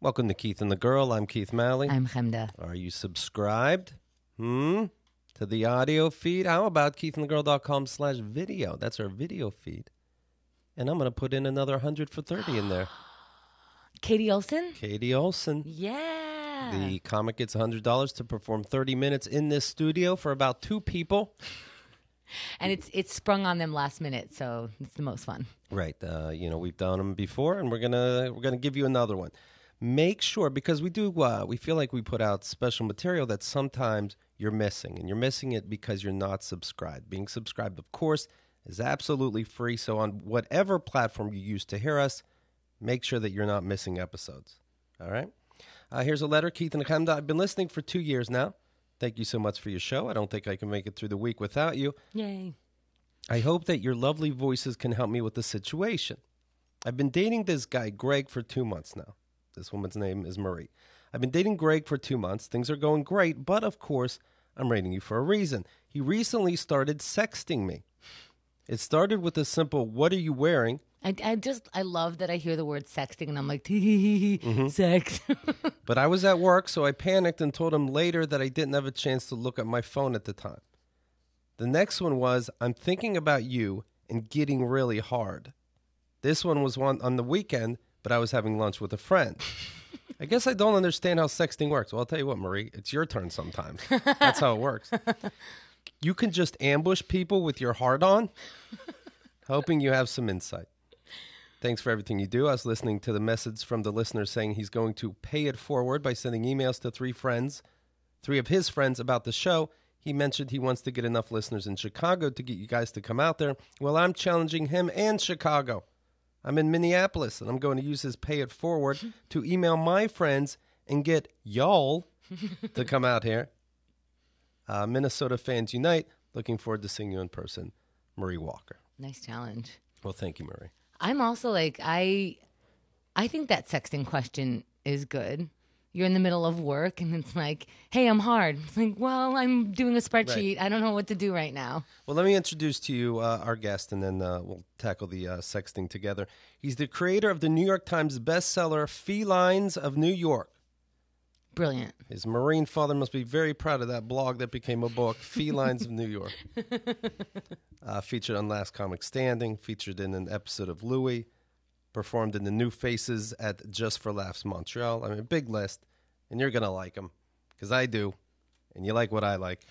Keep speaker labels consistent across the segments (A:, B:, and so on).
A: Welcome to Keith and the Girl. I'm Keith Malley.
B: I'm Chemda.
A: Are you subscribed to the audio feed? How about keithandthegirl.com/video? That's our video feed. And I'm going to put in another 100 for 30 in there.
B: Katie Olson?
A: Katie Olson.
B: Yeah.
A: The comic gets $100 to perform 30 minutes in this studio for about 2 people.
B: And it's sprung on them last minute, so it's the most fun.
A: Right. We've done them before, and we're gonna give you another one. Make sure, because we feel like we put out special material that sometimes you're missing, and you're missing it because you're not subscribed. Being subscribed, of course, is absolutely free. So on whatever platform you use to hear us, make sure that you're not missing episodes. All right? Here's a letter, Keith and Chemda. I've been listening for 2 years now. Thank you so much for your show. I don't think I can make it through the week without you.
B: Yay.
A: I hope that your lovely voices can help me with the situation. I've been dating this guy, Greg, for 2 months now. This woman's name is Marie. I've been dating Greg for 2 months. Things are going great, but of course, I'm rating you for a reason. He recently started sexting me. It started with a simple, "What are you wearing?"
B: I love that I hear the word sexting and I'm like, sex.
A: But I was at work, so I panicked and told him later that I didn't have a chance to look at my phone at the time. The next one was, "I'm thinking about you and getting really hard." This one was one on the weekend, but I was having lunch with a friend. I guess I don't understand how sexting works. Well, I'll tell you what, Marie, it's your turn sometimes. That's how it works. You can just ambush people with your heart on, hoping you have some insight. Thanks for everything you do. I was listening to the message from the listener saying he's going to pay it forward by sending emails to 3 of his friends about the show. He mentioned he wants to get enough listeners in Chicago to get you guys to come out there. Well, I'm challenging him and Chicago. I'm in Minneapolis, and I'm going to use his pay it forward to email my friends and get y'all to come out here. Minnesota fans unite. Looking forward to seeing you in person. Marie Walker.
B: Nice challenge.
A: Well, thank you, Marie.
B: I'm also like, I think that sexting question is good. You're in the middle of work and it's like, "Hey, I'm hard." It's like, well, I'm doing a spreadsheet. Right. I don't know what to do right now.
A: Well, let me introduce to you our guest, and then we'll tackle the sexting together. He's the creator of the New York Times bestseller, Felines of New York.
B: Brilliant.
A: His Marine father must be very proud of that blog that became a book, Felines of New York. Featured on Last Comic Standing, featured in an episode of Louie, performed in the New Faces at Just for Laughs Montreal. I mean, big list, and you're going to like him, because I do, and you like what I like.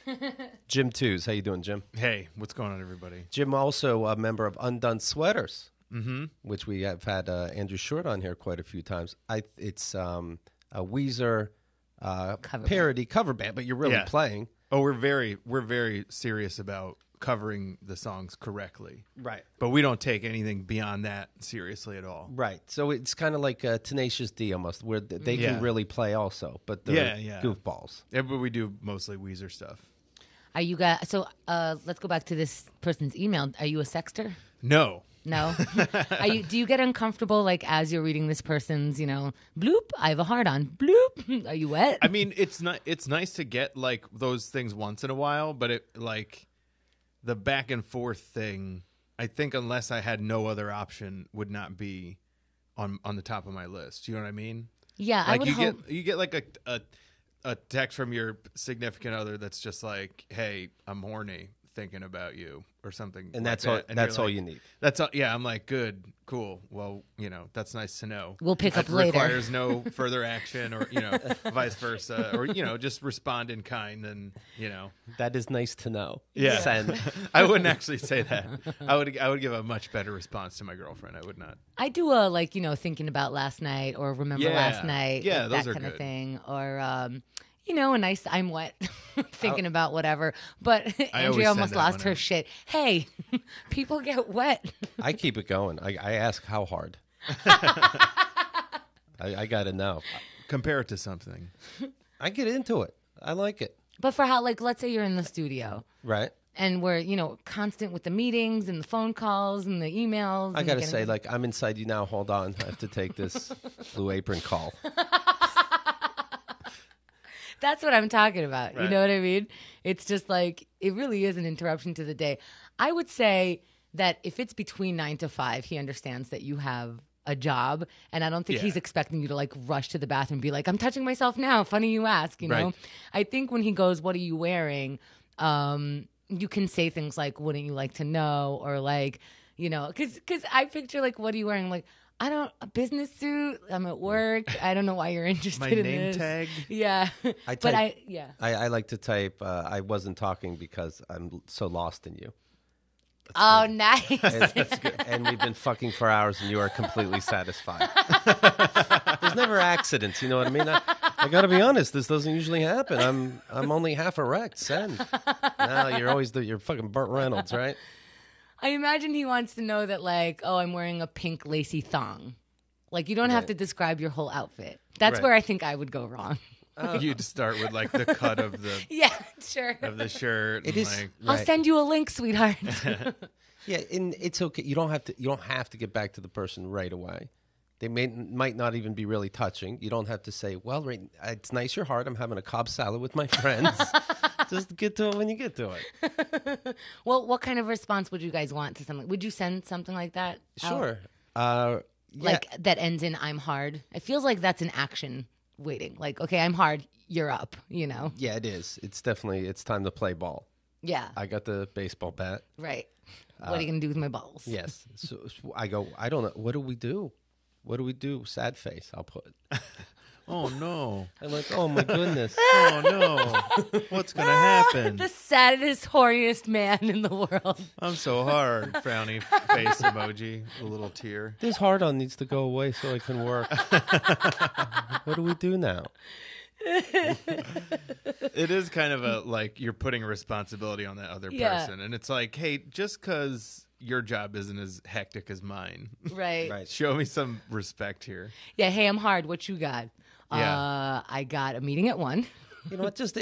A: Jim Tews. How you doing, Jim?
C: Hey, what's going on, everybody?
A: Jim, also a member of Undone Sweaters, which we have had Andrew Short on here quite a few times. It's a Weezer cover band, but you're really playing.
C: Oh, we're very serious about covering the songs correctly.
A: Right.
C: But we don't take anything beyond that seriously at all.
A: Right. So it's kind of like Tenacious D almost, where they can really play also, but they're goofballs.
C: Yeah, but we do mostly Weezer stuff.
B: Are you guys, so let's go back to this person's email. Are you a sexter?
C: No.
B: No? Do you get uncomfortable, like, as you're reading this person's, bloop, I have a heart on, bloop, are you wet?
C: I mean, it's nice to get, like, those things once in a while, but it, like, the back and forth thing, I think unless I had no other option, would not be on the top of my list. You know what I mean?
B: Yeah,
C: like,
B: I would hope.
C: You get, like, a text from your significant other that's just like, "Hey, I'm horny, thinking about you," or something.
A: And
C: like
A: that's
C: that.
A: all.
C: And
A: that's all
C: like,
A: you need.
C: That's all. Yeah, I'm like, good, cool. Well, that's nice to know.
B: We'll pick up
C: It
B: later.
C: Requires no further action, or vice versa, or just respond in kind, and
A: That is nice to know.
C: Yeah,
A: Send.
C: I wouldn't actually say that. I would give a much better response to my girlfriend. I would not.
B: I do a thinking about last night or remember last night.
C: Yeah,
B: like
C: those
B: that
C: are
B: kind
C: good.
B: of thing. Or a nice I'm wet thinking about whatever. But Andrea almost lost her shit. Hey, people get wet.
A: I keep it going. I ask how hard. I got to know.
C: Compare it to something.
A: I get into it. I like it.
B: But for how, like, let's say you're in the studio.
A: Right.
B: And we're, constant with the meetings and the phone calls and the emails.
A: I got to say, like, I'm inside you now. Hold on. I have to take this Blue Apron call.
B: That's what I'm talking about.
C: Right.
B: You know what I mean? It's just like, it really is an interruption to the day. I would say that if it's between 9 to 5, he understands that you have a job, and I don't think
C: Yeah.
B: he's expecting you to like rush to the bathroom and be like, I'm touching myself now. Funny you ask, you know?
C: Right.
B: I think when he goes, what are you wearing? You can say things like, wouldn't you like to know? Or like, you know, because I picture like, what are you wearing? I'm like, a business suit. I'm at work. I don't know why you're interested
C: My
B: in
C: name
B: this.
C: tag.
B: Yeah.
A: I like to type, I wasn't talking because I'm so lost in you.
B: Oh, nice.
A: That's good. And we've been fucking for hours and you are completely satisfied. There's never accidents, you know what I mean? I got to be honest, this doesn't usually happen. I'm only half erect. Send. No, you're fucking Burt Reynolds, right?
B: I imagine he wants to know that, like, oh, I'm wearing a pink lacy thong. Like, you don't have
A: Right.
B: to describe your whole outfit. That's
A: Right.
B: where I think I would go wrong.
C: You'd start with like the cut of the
B: Yeah, sure.
C: shirt.
A: It
C: and,
A: is.
C: like,
B: I'll
A: Right.
B: send you a link, sweetheart.
A: Yeah, and it's okay. You don't have to get back to the person right away. They might not even be really touching. You don't have to say, "Well, right, it's nice you're hard. I'm having a Cobb salad with my friends." Just get to it when you get to it.
B: Well, what kind of response would you guys want to something? Would you send something like that? out?
A: Sure. Yeah.
B: Like that ends in I'm hard. It feels like that's an action waiting. Like, okay, I'm hard. You're up, you know?
A: Yeah, it is. It's time to play ball.
B: Yeah,
A: I got the baseball bat.
B: right. What are you going to do with my balls?
A: Yes. So I go, I don't know. What do we do? What do we do? Sad face, I'll put.
C: oh no!
A: I'm like, oh my goodness.
C: Oh no! What's gonna happen?
B: The saddest, horniest man in the world.
C: I'm so hard. Frowny face emoji, a little tear.
A: This hard on needs to go away so I can work. What do we do now?
C: It is kind of a like you're putting a responsibility on that other
B: Yeah.
C: person, and it's like, hey, just because your job isn't as hectic as mine,
B: Right.
A: Right.
C: show me some respect here.
B: Yeah, hey, I'm hard. What you got?
C: Yeah.
B: I got a meeting at 1.
A: You know what? Just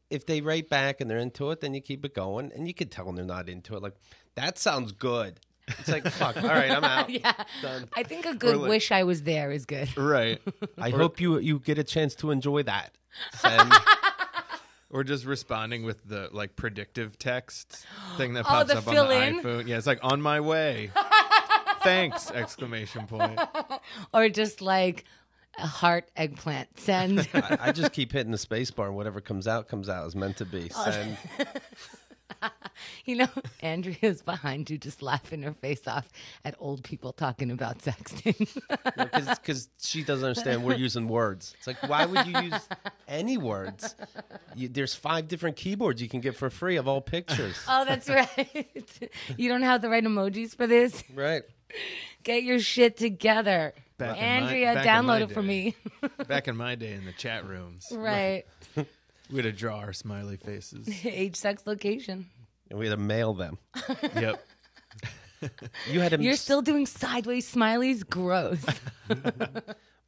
A: if they write back and they're into it, then you keep it going, and you can tell when they're not into it. Like, that sounds good. It's like, fuck. All right, I'm out.
B: Yeah.
A: Done.
B: I think a good
C: like-
B: wish I was there is good.
C: Right.
A: I hope you get a chance to enjoy that. Send.
C: Or just responding with the like predictive text thing that
B: Oh,
C: pops
B: the
C: up on
B: fill
C: the
B: in?
C: iPhone. Yeah, it's like on my way. Thanks! Exclamation point.
B: Or just like a heart eggplant. Send.
A: I just keep hitting the space bar, and whatever comes out as meant to be. Send.
B: You know, Andrea's behind you just laughing her face off at old people talking about sexting.
A: Because she doesn't understand we're using words. It's like, why would you use any words? There's 5 different keyboards you can get for free of all pictures.
B: Oh, that's right. You don't have the right emojis for this?
A: Right.
B: Get your shit together.
C: Back in
B: Andrea,
C: back in my
B: download it for
C: day.
B: me.
C: Back in my day in the chat rooms,
B: Right.
C: we had to draw our smiley faces.
B: Age, sex, location.
A: And we had to mail them.
C: Yep.
A: You had to.
B: You're still doing sideways smileys? Gross.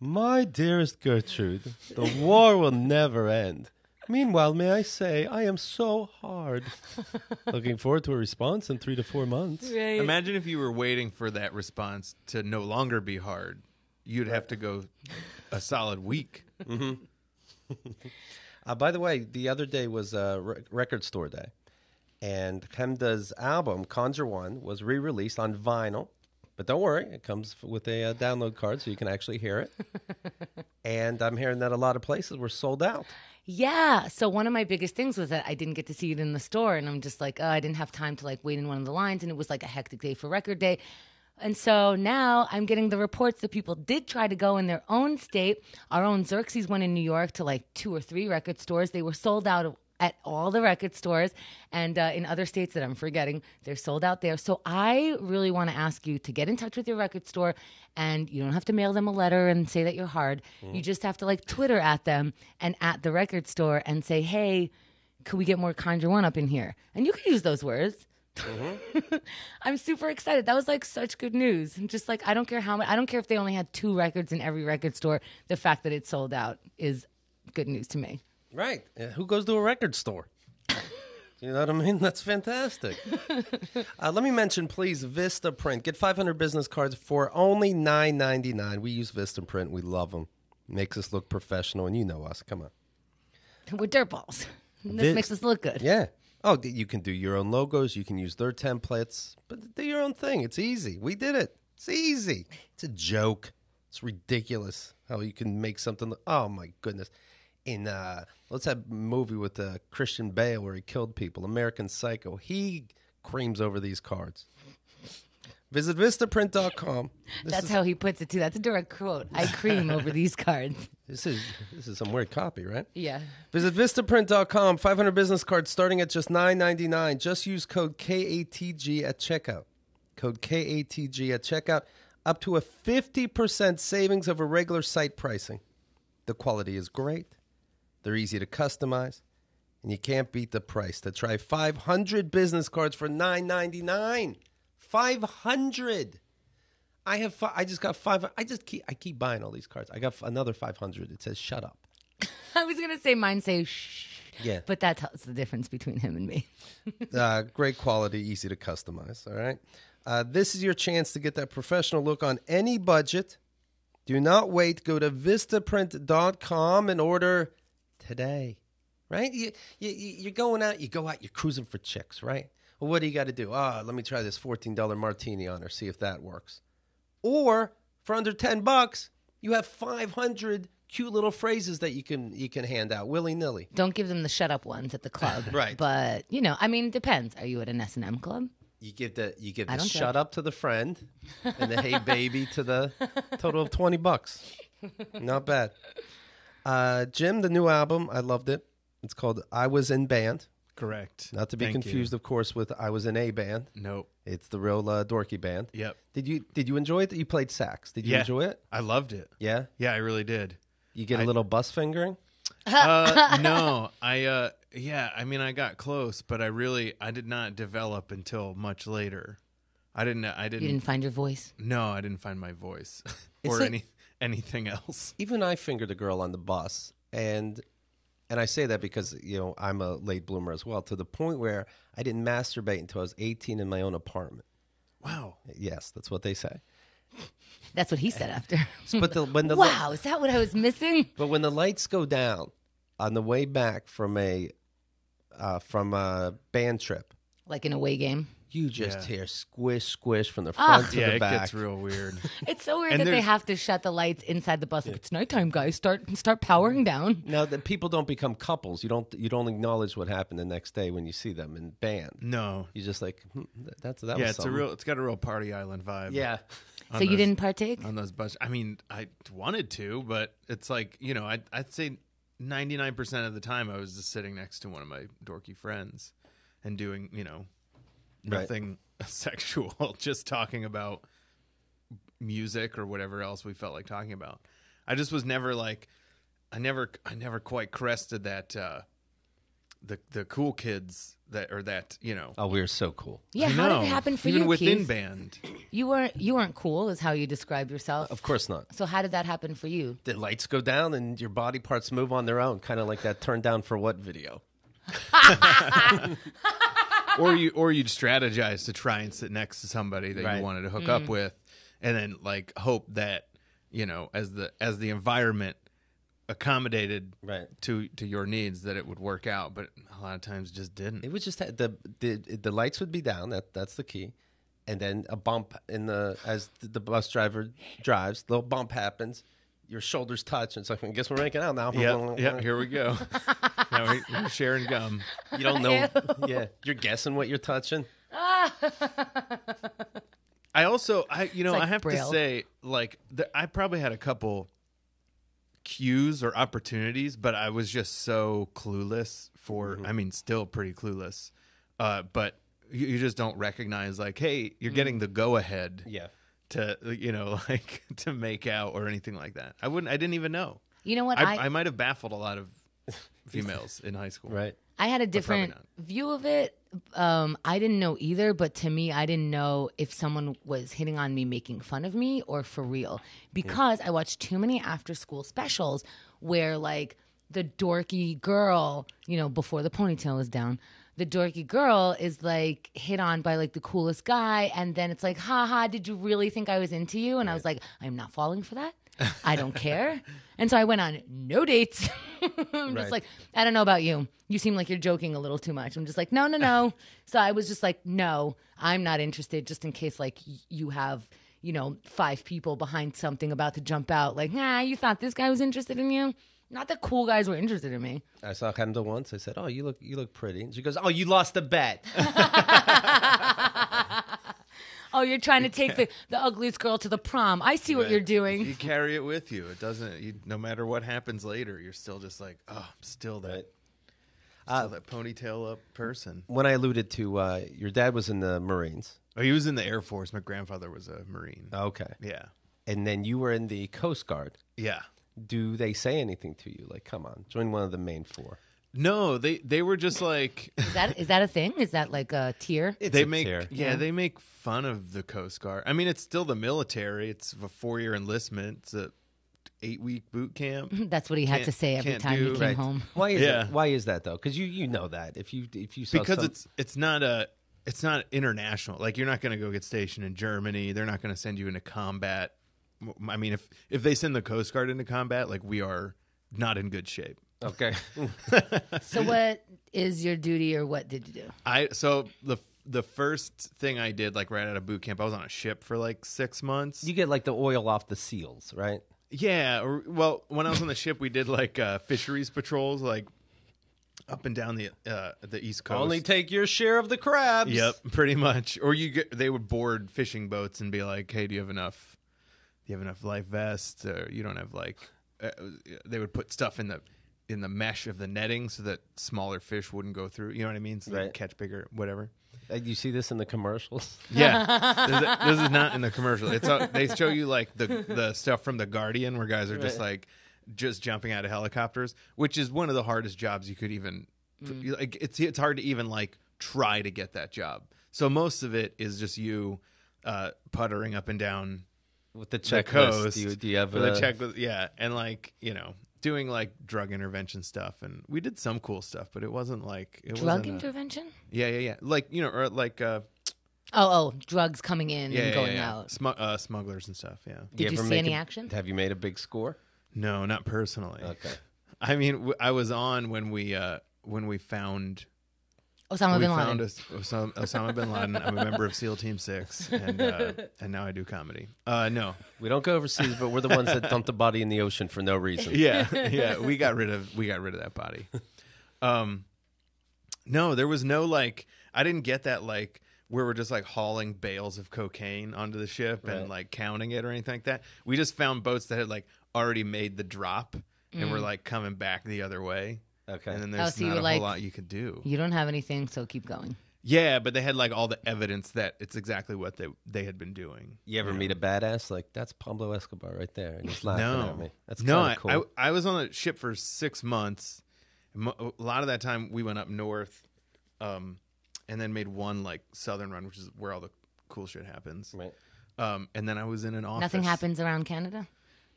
A: My dearest Gertrude, the war will never end. Meanwhile, may I say, I am so hard. Looking forward to a response in 3 to 4 months.
B: Right.
C: Imagine if you were waiting for that response to no longer be hard. You'd have to go a solid week.
A: By the way, the other day was record store day. And Hemda's album, Conjure One, was re-released on vinyl. But don't worry, it comes with a download card so you can actually hear it. And I'm hearing that a lot of places were sold out.
B: Yeah. So one of my biggest things was that I didn't get to see it in the store. And I'm just like, oh, I didn't have time to like wait in one of the lines. And it was like a hectic day for record day. And so now I'm getting the reports that people did try to go in their own state. Our own Xerxes went in New York to like 2 or 3 record stores. They were sold out at all the record stores. And in other states that I'm forgetting, they're sold out there. So I really want to ask you to get in touch with your record store. And you don't have to mail them a letter and say that you're hard. You just have to like Twitter at them and at the record store and say, hey, could we get more Conjure One up in here? And you can use those words. I'm super excited. That was like such good news. And just like, I don't care how much, I don't care if they only had 2 records in every record store. The fact that it's sold out is good news to me.
A: Right. Who goes to a record store? You know what I mean? That's fantastic. Let me mention, please, Vista Print. Get 500 business cards for only $9.99. We use Vista Print. We love them. Makes us look professional, and you know us. Come on.
B: We're dirtballs. This makes us look good.
A: Yeah. Oh, you can do your own logos. You can use their templates. But do your own thing. It's easy. We did it. It's easy. It's a joke. It's ridiculous how you can make something. Oh, my goodness. What's that movie with Christian Bale where he killed people? American Psycho. He creams over these cards. Visit Vistaprint.com.
B: That's how he puts it, too. That's a direct quote. I cream over these cards.
A: This is some weird copy, right?
B: Yeah.
A: Visit Vistaprint.com. 500 business cards starting at just $9.99. Just use code KATG at checkout. Code KATG at checkout. Up to a 50% savings over regular site pricing. The quality is great. They're easy to customize. And you can't beat the price. To try 500 business cards for $9.99. 500. I just got 5. I keep buying all these cards. I got another 500. It says shut up.
B: I was going to say mine say shh.
A: Yeah.
B: But that tells the difference between him and me.
A: Great quality, easy to customize. All right. This is your chance to get that professional look on any budget. Do not wait. Go to Vistaprint.com and order today. Right? You're going out. You go out. You're cruising for chicks, right? Well, what do you got to do? Let me try this $14 martini on her, see if that works. Or for under $10, you have 500 cute little phrases that you can hand out willy-nilly.
B: Don't give them the shut up ones at the club.
A: Right.
B: But, it depends. Are you at an S&M club?
A: You give the
B: don't
A: shut
B: judge.
A: up to the friend and the hey baby to the total of $20. Not bad. Jim, the new album, I loved it. It's called I Was in Band.
C: Correct.
A: Not to be confused, of course, with I Was in a Band.
C: Nope.
A: It's the real dorky band.
C: Yep.
A: Did you enjoy it? You played sax. Did you enjoy it?
C: I loved it.
A: Yeah?
C: Yeah, I really did.
A: You get a little bus fingering?
C: No. I got close, but I did not develop until much later. I didn't.
B: You didn't find your voice?
C: No, I didn't find my voice or anything else.
A: Even I fingered a girl on the bus, and I say that because, I'm a late bloomer as well, to the point where I didn't masturbate until I was 18 in my own apartment.
C: Wow.
A: Yes, that's what they say.
B: That's what he said after.
A: But
B: wow, is that what I was missing?
A: But when the lights go down on the way back from a band trip,
B: Like an away game?
A: you just hear squish, squish from the front to the back.
C: It gets real weird.
B: It's so weird that they have to shut the lights inside the bus. Like, it's nighttime, guys. Start powering down.
A: Now, the people don't become couples. You don't acknowledge what happened the next day when you see them in band.
C: No.
A: You're just like, that was
C: Yeah,
A: something.
C: it's got a real Party Island vibe.
A: Yeah.
B: So you didn't partake?
C: On those buses. I mean, I wanted to, but it's like, I'd say 99% of the time I was just sitting next to one of my dorky friends and doing, nothing sexual, just talking about music or whatever else we felt like talking about. I just was never like, I never quite crested that, the cool kids that.
A: Oh, we were so cool.
B: Yeah, how did it happen for
C: Even
B: you,
C: within
B: Keith?
C: band.
B: You weren't cool, is how you described yourself.
A: Of course not.
B: So how did that happen for you?
A: The lights go down and your body parts move on their own, kind of like that Turn Down for What video.
C: Or you'd strategize to try and sit next to somebody that you wanted to hook up with, and then like hope that as the environment accommodated to your needs, that it would work out. But a lot of times, it just didn't.
A: It was just the lights would be down. That's the key, and then a bump as the bus driver drives. Little bump happens. Your shoulders touch, and it's like, I guess we're making out now.
C: Yeah, here we go. Now we're sharing gum.
A: You don't know. Yeah, you're guessing what you're touching.
C: I also, I have
B: Braille.
C: to say, like, I probably had a couple cues or opportunities, but I was just so clueless for, I mean, still pretty clueless. But you just don't recognize, like, hey, you're getting the go-ahead.
A: Yeah.
C: To to make out or anything like that. I didn't even know.
B: You know what?
C: I might have baffled a lot of females in high school.
A: Right.
B: I had a different view of it. I didn't know either, but to me, I didn't know if someone was hitting on me, making fun of me, or for real. Because I watched too many after-school specials where, like, the dorky girl, before the ponytail is down, the dorky girl is, like, hit on by, like, the coolest guy, and then it's like, ha, did you really think I was into you? And I was like, I'm not falling for that. I don't care. And so I went on no dates. I'm just like, I don't know about you. You seem like you're joking a little too much. I'm just like, no. So I was just like, no, I'm not interested, just in case, like, you have, 5 people behind something about to jump out. Like, nah, you thought this guy was interested in you? Not that cool guys were interested in me.
A: I saw Kendall once. I said, "Oh, you look pretty." And she goes, "Oh, you lost the bet."
B: Oh, you're trying to take the ugliest girl to the prom. I see what you're doing.
C: You carry it with you. It doesn't. No matter what happens later, you're still just like, oh, I'm still that. Still that ponytail up person.
A: When I alluded to your dad was in the Marines.
C: Oh, he was in the Air Force. My grandfather was a Marine.
A: Okay.
C: Yeah.
A: And then you were in the Coast Guard.
C: Yeah.
A: Do they say anything to you? Like, come on, join one of the main 4.
C: No, they were just like.
B: Is that a thing? Is that like a tier?
A: It's
C: they
A: a
C: make
A: tier.
C: Yeah, they make fun of the Coast Guard. I mean, it's still the military. It's a 4-year enlistment. It's a 8-week boot camp.
B: That's what he had to say every
C: can't
B: time he
C: do-
B: came
A: Right.
B: home.
A: Why is that? Why is that though? Because you know that if you saw
C: Because it's not international. Like, you're not going to go get stationed in Germany. They're not going to send you into combat. I mean, if they send the Coast Guard into combat, like, we are not in good shape.
A: okay.
B: So what is your duty, or what did you do?
C: So the first thing I did, like, right out of boot camp, I was on a ship for like 6 months.
A: You get like the oil off the seals, right?
C: Yeah. Well, when I was on the ship, we did like fisheries patrols, like up and down the East Coast.
A: Only take your share of the crabs.
C: Yep, pretty much. Or they would board fishing boats and be like, "Hey, do you have enough life vests? Or you don't have like." They would put stuff in the mesh of the netting so that smaller fish wouldn't go through. You know what I mean? So they
A: Right.
C: could catch bigger, whatever.
A: You see this in the commercials?
C: Yeah, this is not in the commercial. They show you like the stuff from The Guardian where guys are just like just jumping out of helicopters, which is one of the hardest jobs you could even. Like, it's hard to even like try to get that job. So most of it is just you puttering up and down
A: With the
C: the
A: checklist,
C: coast.
A: do you have
C: with a checklist? Yeah, and like doing like drug intervention stuff, and we did some cool stuff, but it wasn't like
B: Drug intervention?
C: Yeah. Like or like
B: Drugs coming in and going out.
C: Smugglers and stuff. Yeah.
B: Did you see any action?
A: Have you made a big score?
C: No, not personally.
A: Okay.
C: I mean, I was on when we found
B: Osama bin Laden.
C: Osama bin Laden. I'm a member of SEAL Team 6, and now I do comedy. No.
A: We don't go overseas, but we're the ones that dump the body in the ocean for no reason.
C: Yeah. We got rid of that body. No, there was no like. I didn't get that like where we're just like hauling bales of cocaine onto the ship and like counting it or anything like that. We just found boats that had like already made the drop and were like coming back the other way.
A: Okay.
C: And then there's
B: so you
C: not
B: were
C: a
B: like,
C: whole lot you could do.
B: You don't have anything, so keep going.
C: Yeah, but they had like all the evidence that it's exactly what they had been doing.
A: You ever meet a badass? Like, that's Pablo Escobar right there. And he's laughing
C: No.
A: at me. That's
C: No,
A: kind of cool.
C: I was on a ship for 6 months. A lot of that time we went up north, and then made one like southern run, which is where all the cool shit happens.
A: Right.
C: And then I was in an office.
B: Nothing happens around Canada?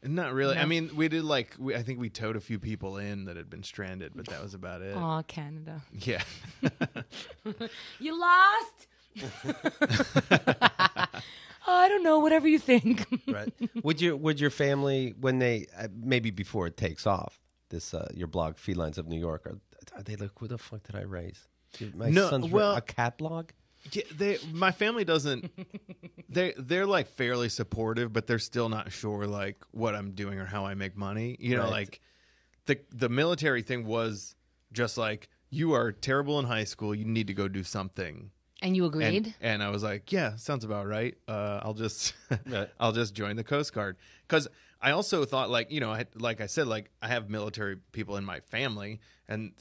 C: Not really.
B: No.
C: I mean, we did like I think we towed a few people in that had been stranded, but that was about it.
B: Aw, Canada.
C: Yeah.
B: You lost? I don't know. Whatever you think.
A: Right. Would your family, when they maybe before it takes off, this your blog Felines of New York, are they like, who the fuck did I raise? My son's a cat blog.
C: Yeah, my family doesn't. They're like fairly supportive, but they're still not sure like what I'm doing or how I make money. You know,
A: Right.
C: like the military thing was just like, you are terrible in high school. You need to go do something.
B: And you agreed?
C: And I was like, yeah, sounds about right. I'll just
A: Right.
C: I'll just join the Coast Guard, because I also thought like, like I said, like I have military people in my family, and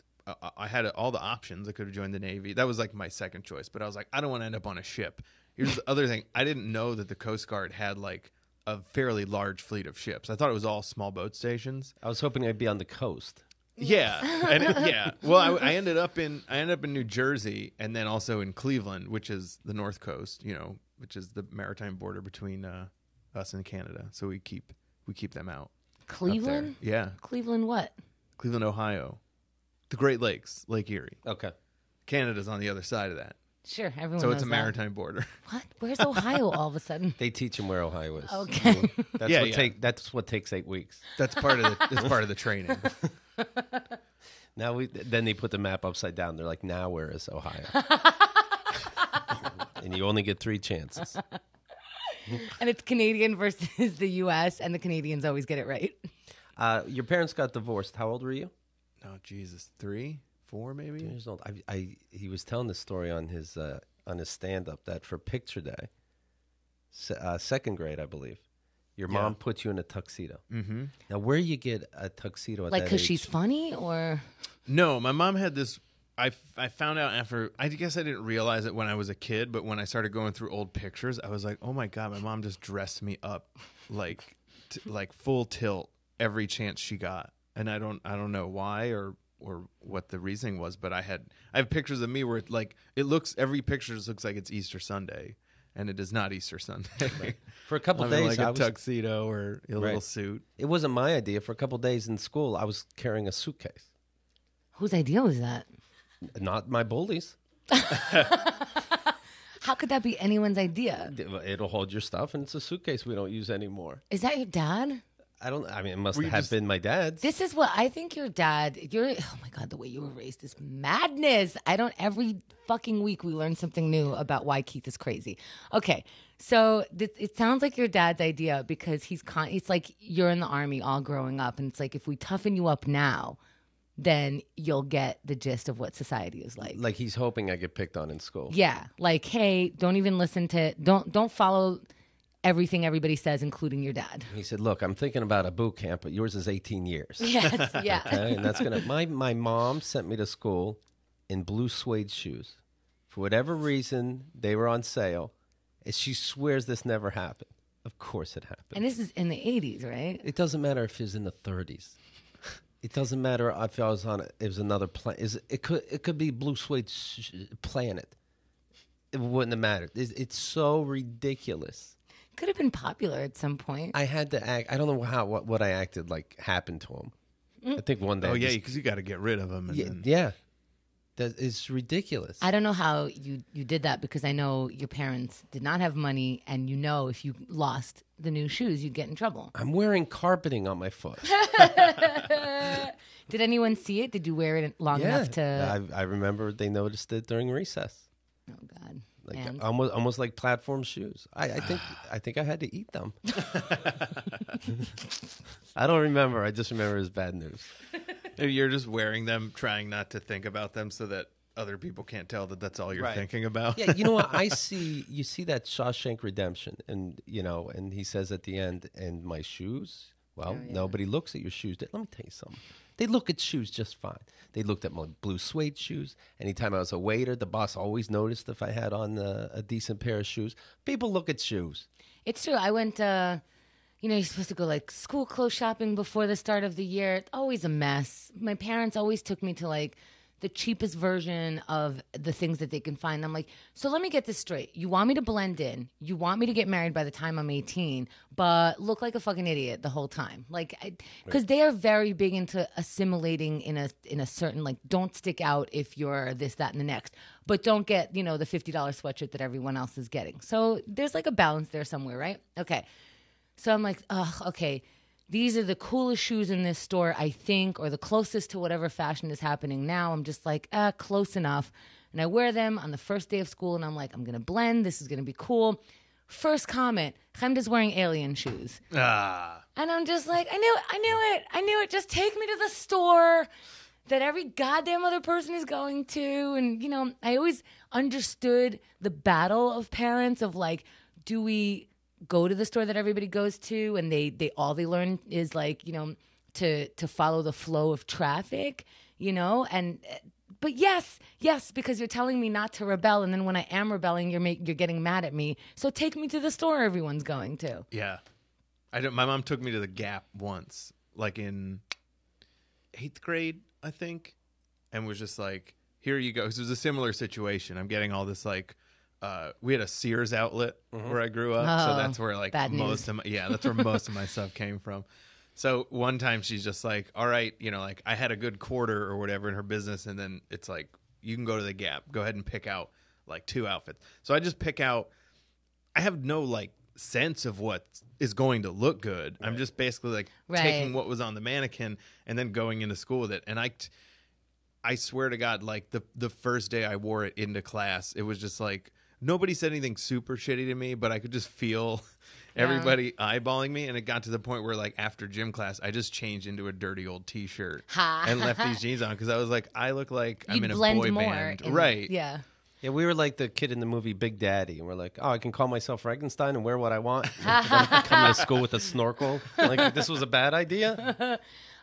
C: I had all the options. I could have joined the Navy. That was like my second choice, but I was like, I don't want to end up on a ship. Here's the other thing. I didn't know that the Coast Guard had like a fairly large fleet of ships. I thought it was all small boat stations.
A: I was hoping I'd be on the coast.
C: Yeah, yeah. Well, I ended up in New Jersey, and then also in Cleveland, which is the North Coast. Which is the maritime border between us and Canada. So we keep them out.
B: Cleveland?
C: Yeah,
B: Cleveland what?
C: Cleveland, Ohio, the Great Lakes, Lake Erie.
A: Okay.
C: Canada's on the other side of that,
B: Sure, everyone
C: so
B: knows
C: it's a
B: that.
C: maritime border.
B: What? Where's Ohio all of a sudden?
A: They teach them where Ohio is.
B: Okay.
A: That's what takes 8 weeks.
C: That's part of the training.
A: Then they put the map upside down. They're like, now where is Ohio? And you only get 3 chances.
B: And it's Canadian versus the U.S., and the Canadians always get it right.
A: Your parents got divorced. How old were you?
C: Oh, Jesus. 3, 4 maybe?
A: 2 years old. He was telling this story on his stand-up that for picture day, second grade, I believe, your mom put you in a tuxedo. Mm-hmm. Now, where you get a tuxedo at
B: Like,
A: that
B: because
A: age?
B: she's funny, or?
C: No, my mom had this. I found out after, I guess I didn't realize it when I was a kid, but when I started going through old pictures, I was like, oh my God, my mom just dressed me up like full tilt every chance she got. And I don't know why or what the reasoning was, but I have pictures of me where every picture just looks like it's Easter Sunday, and it is not Easter Sunday.
A: Right. For a couple
C: I'm
A: days,
C: in like a tuxedo or a little suit.
A: It wasn't my idea. For a couple days in school, I was carrying a suitcase.
B: Whose idea was that?
A: Not my bullies.
B: How could that be anyone's idea?
A: It'll hold your stuff, and it's a suitcase we don't use anymore.
B: Is that your dad?
A: It must have been my dad's.
B: This is what I think your dad, oh my God, the way you were raised is madness. Every fucking week we learn something new about why Keith is crazy. Okay, so it sounds like your dad's idea because it's like you're in the army all growing up, and it's like if we toughen you up now, then you'll get the gist of what society is like.
A: Like he's hoping I get picked on in school.
B: Yeah, like, hey, don't even listen to, don't follow everything everybody says, including your dad.
A: He said, look, I'm thinking about a boot camp, but yours is 18 years.
B: Yes, yeah.
A: Okay? And that's going to... My mom sent me to school in blue suede shoes. For whatever reason, they were on sale. And she swears this never happened. Of course it happened.
B: And this is in the 80s, right?
A: It doesn't matter if it was in the 30s. It doesn't matter if I was on it was another planet. It could be blue suede planet. It wouldn't have mattered. It's so ridiculous.
B: Could have been popular at some point.
A: I had to act. I don't know what I acted like happened to him. I think one day.
C: Oh yeah, because you got to get rid of him.
A: Yeah. That is ridiculous.
B: I don't know how you did that because I know your parents did not have money, and if you lost the new shoes, you'd get in trouble.
A: I'm wearing carpeting on my foot.
B: Did anyone see it? Did you wear it long enough to?
A: I remember they noticed it during recess.
B: Oh God.
A: Like almost like platform shoes. I think I had to eat them. I don't remember. I just remember it was bad news.
C: You're just wearing them, trying not to think about them, so that other people can't tell that that's all you're thinking about.
A: Yeah, you know what? You see that Shawshank Redemption, and and he says at the end, "And my shoes." Well, nobody looks at your shoes. Let me tell you something. They look at shoes just fine. They looked at my blue suede shoes. Anytime I was a waiter, the boss always noticed if I had on a decent pair of shoes. People look at shoes.
B: It's true. I went, you're supposed to go like school clothes shopping before the start of the year. It's always a mess. My parents always took me to like the cheapest version of the things that they can find. I'm like, so let me get this straight. You want me to blend in. You want me to get married by the time I'm 18, but look like a fucking idiot the whole time. Like, because they are very big into assimilating in a certain, like, don't stick out if you're this, that, and the next. But don't get, the $50 sweatshirt that everyone else is getting. So there's like a balance there somewhere, right? Okay. So I'm like, okay. These are the coolest shoes in this store, I think, or the closest to whatever fashion is happening now. I'm just like, close enough. And I wear them on the first day of school, and I'm like, I'm going to blend. This is going to be cool. First comment, Chemda's wearing alien shoes. And I'm just like, I knew it. Just take me to the store that every goddamn other person is going to. And, I always understood the battle of parents of like, do we go to the store that everybody goes to and they all they learn is like, to follow the flow of traffic, but yes, because you're telling me not to rebel, and then when I am rebelling, you're getting mad at me. So take me to the store everyone's going to.
C: Yeah. My mom took me to the Gap once, like in 8th grade, I think, and was just like, here you go. 'Cause it was a similar situation. I'm getting all this like, we had a Sears outlet where I grew up, so that's where like most of my stuff came from. So one time she's just like, all right, like I had a good quarter or whatever in her business, and then it's like, you can go to the Gap, go ahead and pick out like 2 outfits. So I just pick out, I have no like sense of what is going to look good. Right. I'm just basically like taking what was on the mannequin and then going into school with it. And I swear to God, like the first day I wore it into class, it was just like, nobody said anything super shitty to me, but I could just feel everybody eyeballing me. And it got to the point where, like, after gym class, I just changed into a dirty old T-shirt and left these jeans on because I was like, I look like I'm in a boy band. Right.
B: Yeah.
A: Yeah, we were like the kid in the movie Big Daddy, and we're like, oh, I can call myself Frankenstein and wear what I want. Come to school with a snorkel. Like, this was a bad idea.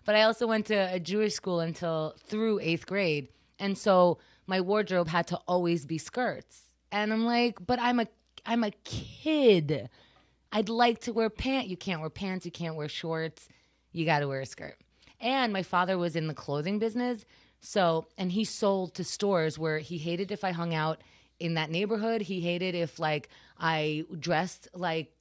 B: But I also went to a Jewish school through 8th grade. And so my wardrobe had to always be skirts. And I'm like, but I'm a kid. I'd like to wear pants. You can't wear pants. You can't wear shorts. You got to wear a skirt. And my father was in the clothing business. And he sold to stores where he hated if I hung out in that neighborhood. He hated if, like, I dressed like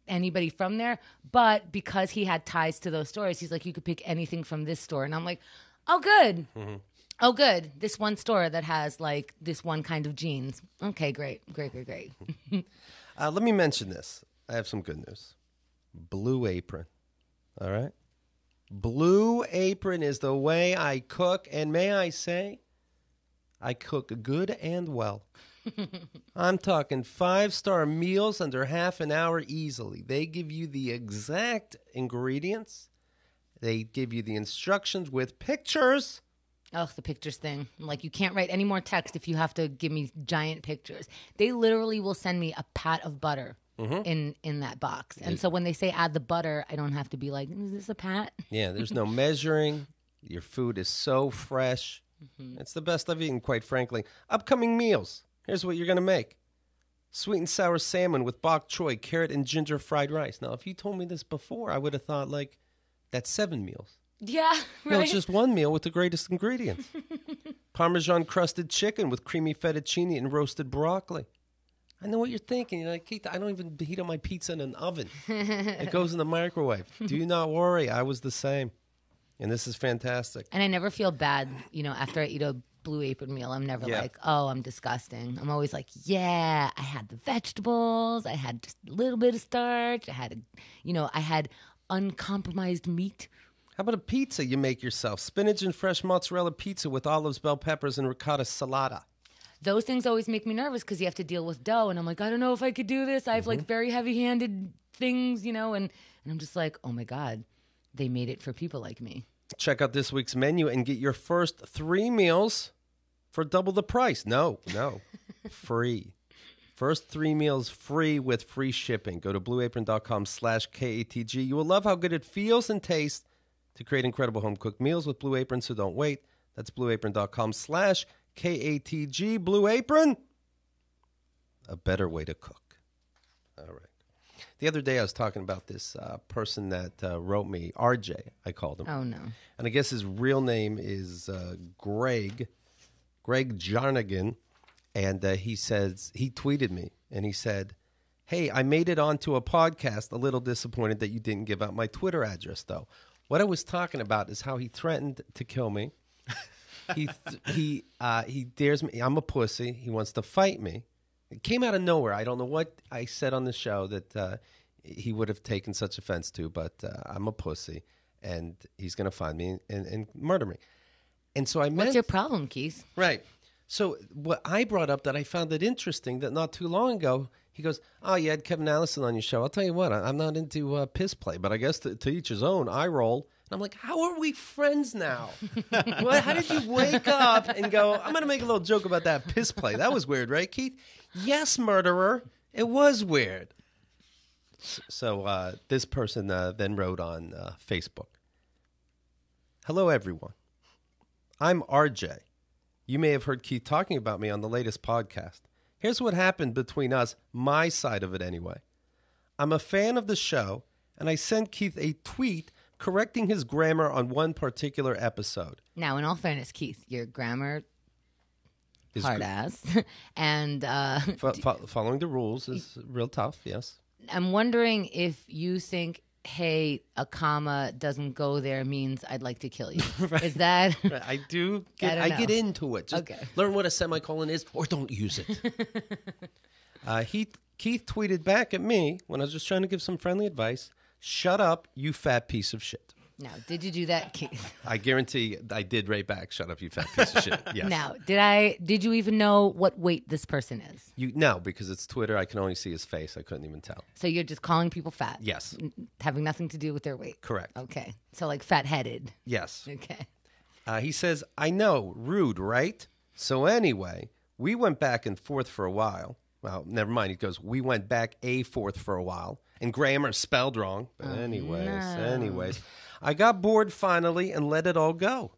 B: anybody from there. But because he had ties to those stores, he's like, you could pick anything from this store. And I'm like, oh, good. Mm-hmm. Oh, good. This one store that has, like, this one kind of jeans. Okay, great.
A: Let me mention this. I have some good news. Blue Apron. All right? Blue Apron is the way I cook, and may I say, I cook good and well. I'm talking 5-star meals under half an hour easily. They give you the exact ingredients. They give you the instructions with pictures.
B: Oh, the pictures thing. Like, you can't write any more text if you have to give me giant pictures. They literally will send me a pat of butter. In that box. And so when they say add the butter, I don't have to be like, is this a pat?
A: Yeah, there's no measuring. Your food is so fresh. Mm-hmm. It's the best I've eaten, quite frankly. Upcoming meals. Here's what you're going to make. Sweet and sour salmon with bok choy, carrot, and ginger fried rice. Now, if you told me this before, I would have thought, like, that's 7 meals.
B: Yeah, right.
A: No, it's just one meal with the greatest ingredients. Parmesan crusted chicken with creamy fettuccine and roasted broccoli. I know what you're thinking. You're like, Keith, I don't even heat up my pizza in an oven. It goes in the microwave. Do not worry. I was the same. And this is fantastic.
B: And I never feel bad, after I eat a Blue Apron meal. I'm never like, oh, I'm disgusting. I'm always like, yeah, I had the vegetables. I had just a little bit of starch. I had uncompromised meat.
A: How about a pizza you make yourself? Spinach and fresh mozzarella pizza with olives, bell peppers, and ricotta salata.
B: Those things always make me nervous because you have to deal with dough. And I'm like, I don't know if I could do this. I have like very heavy-handed things, and I'm just like, oh my God, they made it for people like me.
A: Check out this week's menu and get your first 3 meals for double the price. No, free. First 3 meals free with free shipping. Go to blueapron.com/KATG. You will love how good it feels and tastes to create incredible home-cooked meals with Blue Apron, so don't wait. That's blueapron.com/KATG. Blue Apron, a better way to cook. All right. The other day I was talking about this person that wrote me, RJ, I called him.
B: Oh, no.
A: And I guess his real name is Greg Jarnigan. And he tweeted me, and he said, hey, I made it onto a podcast. A little disappointed that you didn't give out my Twitter address, though. What I was talking about is how he threatened to kill me. He dares me. I'm a pussy. He wants to fight me. It came out of nowhere. I don't know what I said on the show that he would have taken such offense to, but I'm a pussy, and he's going to find me and murder me. And so
B: What's your problem, Keith?
A: Right. So what I brought up that I found it interesting that not too long ago, he goes, oh, you had Kevin Allison on your show. I'll tell you what, I'm not into piss play, but I guess to each his own. I roll. And I'm like, how are we friends now? How did you wake up and go, I'm going to make a little joke about that piss play? That was weird, right, Keith? Yes, murderer. It was weird. So this person then wrote on Facebook. Hello, everyone. I'm RJ. You may have heard Keith talking about me on the latest podcast. Here's what happened between us, my side of it anyway. I'm a fan of the show, and I sent Keith a tweet correcting his grammar on one particular episode.
B: Now, in all fairness, Keith, your grammar is hard ass. And
A: following the rules is real tough, yes.
B: I'm wondering if you think, hey, a comma doesn't go there means I'd like to kill you. Right. Is that?
A: Right. I do. I get into it. Just learn what a semicolon is or don't use it. Keith tweeted back at me when I was just trying to give some friendly advice. Shut up, you fat piece of shit.
B: Now, did you do that, Keith?
A: I guarantee I did right back. Shut up, you fat piece of shit. Yes.
B: Now, did you even know what weight this person is?
A: No, because it's Twitter. I can only see his face. I couldn't even tell.
B: So you're just calling people fat?
A: Yes.
B: Having nothing to do with their weight?
A: Correct.
B: Okay. So like fat-headed?
A: Yes.
B: Okay.
A: He says, I know, rude, right? So anyway, we went back and forth for a while. Well, never mind. He goes, we went back a forth for a while. And grammar spelled wrong. But anyways, I got bored finally and let it all go.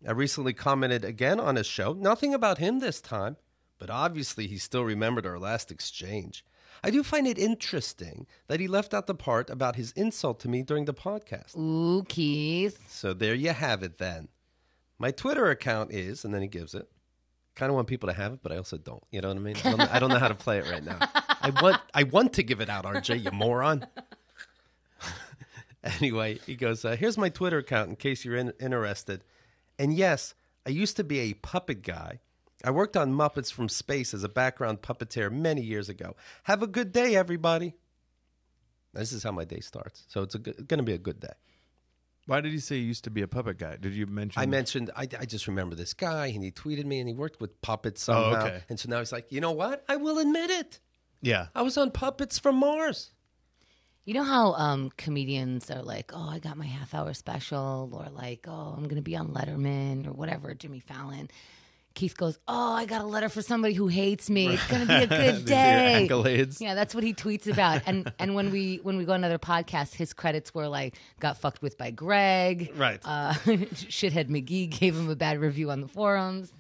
A: I recently commented again on his show. Nothing about him this time, but obviously he still remembered our last exchange. I do find it interesting that he left out the part about his insult to me during the podcast.
B: Ooh, Keith.
A: So there you have it then. My Twitter account is, and then he gives it. Kind of want people to have it, but I also don't. You know what I mean? I don't know how to play it right now. I want to give it out, RJ, you moron. Anyway, he goes, here's my Twitter account in case you're interested. And yes, I used to be a puppet guy. I worked on Muppets from Space as a background puppeteer many years ago. Have a good day, everybody. This is how my day starts. So it's going to be a good day.
C: Why did you say you used to be a puppet guy? Did you mention?
A: I mentioned, I just remember this guy, and he tweeted me, and he worked with puppets somehow.
C: Oh, okay.
A: And so now he's like, you know what? I will admit it.
C: Yeah.
A: I was on Puppets from Mars.
B: You know how comedians are like, oh, I got my half-hour special, or like, oh, I'm going to be on Letterman, or whatever, Jimmy Fallon. Keith goes, oh, I got a letter for somebody who hates me. It's going to be a good day.
C: Accolades.
B: Yeah, that's what he tweets about. And when we go on other podcasts, his credits were like, got fucked with by Greg.
A: Right.
B: Shithead McGee gave him a bad review on the forums.